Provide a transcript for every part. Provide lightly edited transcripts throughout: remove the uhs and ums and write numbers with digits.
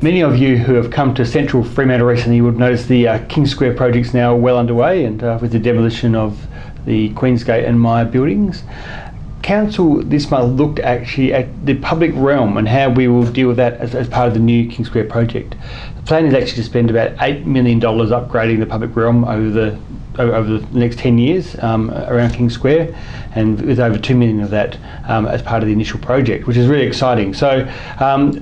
Many of you who have come to central Fremantle recently would notice the King Square project's now well underway, and with the demolition of the Queensgate and Myer buildings. Council this month looked actually at the public realm and how we will deal with that as part of the new King Square project. The plan is actually to spend about $8 million upgrading the public realm over the next 10 years around King Square, and with over $2 million of that as part of the initial project, which is really exciting. So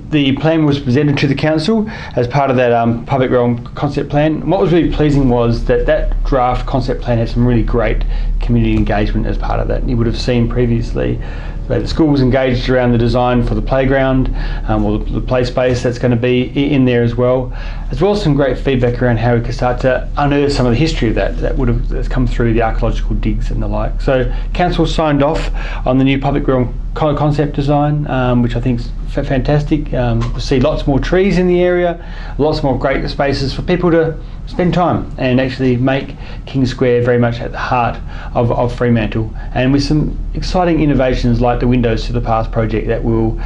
the plan was presented to the council as part of that public realm concept plan. And what was really pleasing was that draft concept plan had some really great community engagement as part of that. You would have seen previously the school was engaged around the design for the playground, or the play space that's going to be in there as well as some great feedback around how we could start to unearth some of the history of that's come through the archaeological digs and the like. So council signed off on the new public realm concept design, which I think is fantastic. We see lots more trees in the area, lots more great spaces for people to spend time and actually make King Square very much at the heart of Fremantle, and with some exciting innovations like the Windows to the Past project that will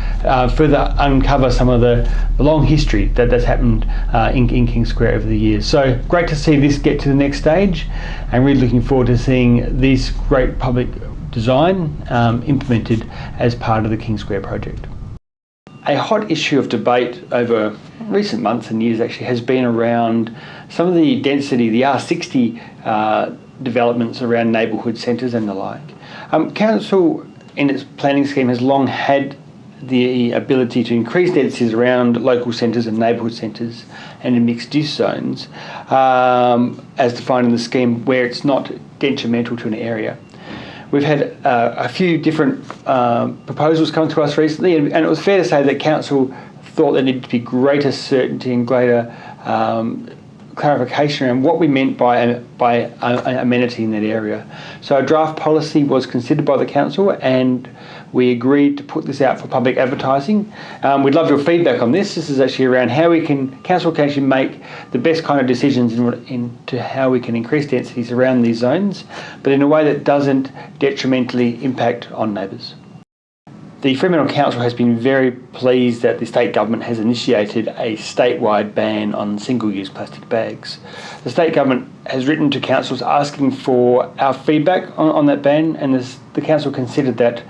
further uncover some of the long history that's happened in King Square over the years. So great to see this get to the next stage, and really looking forward to seeing this great public design implemented as part of the King Square project. A hot issue of debate over recent months and years actually has been around some of the density, the R60 developments around neighbourhood centres and the like. Council in its planning scheme has long had the ability to increase densities around local centres and neighbourhood centres and in mixed use zones as defined in the scheme where it's not detrimental to an area. We've had a few different proposals come to us recently, and it was fair to say that council thought there needed to be greater certainty and greater clarification around what we meant by amenity in that area. So a draft policy was considered by the council, and we agreed to put this out for public advertising. We'd love your feedback on this. This is actually around how council can actually make the best kind of decisions into how we can increase densities around these zones, but in a way that doesn't detrimentally impact on neighbours. The Fremantle Council has been very pleased that the state government has initiated a statewide ban on single-use plastic bags. The state government has written to councils asking for our feedback on that ban, and the council considered that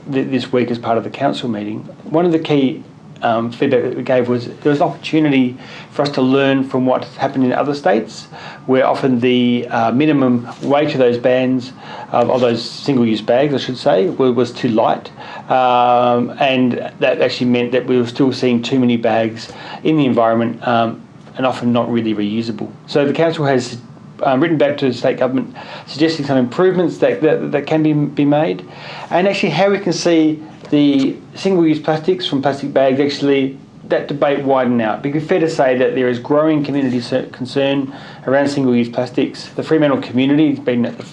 this week as part of the council meeting. One of the key feedback that we gave was there was an opportunity for us to learn from what's happened in other states, where often the minimum weight of those bans, of those single-use bags I should say, was too light, and that actually meant that we were still seeing too many bags in the environment and often not really reusable. So the council has written back to the state government suggesting some improvements that can be made, and actually how we can see the single-use plastics from plastic bags, actually that debate widen out. Because it's fair to say that there is growing community concern around single-use plastics. The Fremantle community has been at the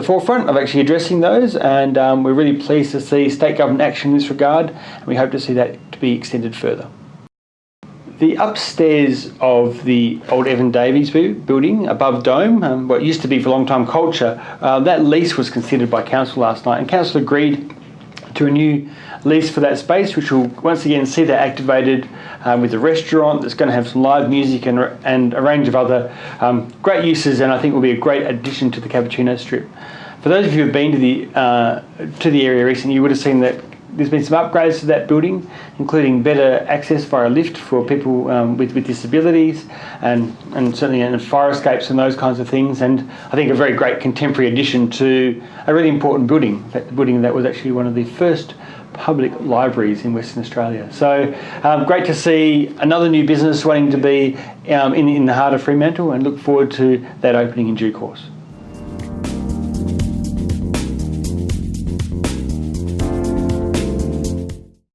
forefront of actually addressing those, and we're really pleased to see state government action in this regard, and we hope to see that to be extended further. The upstairs of the old Evan Davies building above Dome, what used to be for a long time Culture, that lease was considered by council last night, and council agreed to a new lease for that space, which will once again see that activated with a restaurant that's going to have some live music and a range of other great uses, and I think will be a great addition to the Cappuccino Strip. For those of you who have been to the area recently, you would have seen that there's been some upgrades to that building, including better access via lift for people with disabilities, and certainly in fire escapes and those kinds of things, and I think a very great contemporary addition to a really important building. In fact, the building that was actually one of the first public libraries in Western Australia. So great to see another new business wanting to be in the heart of Fremantle, and look forward to that opening in due course.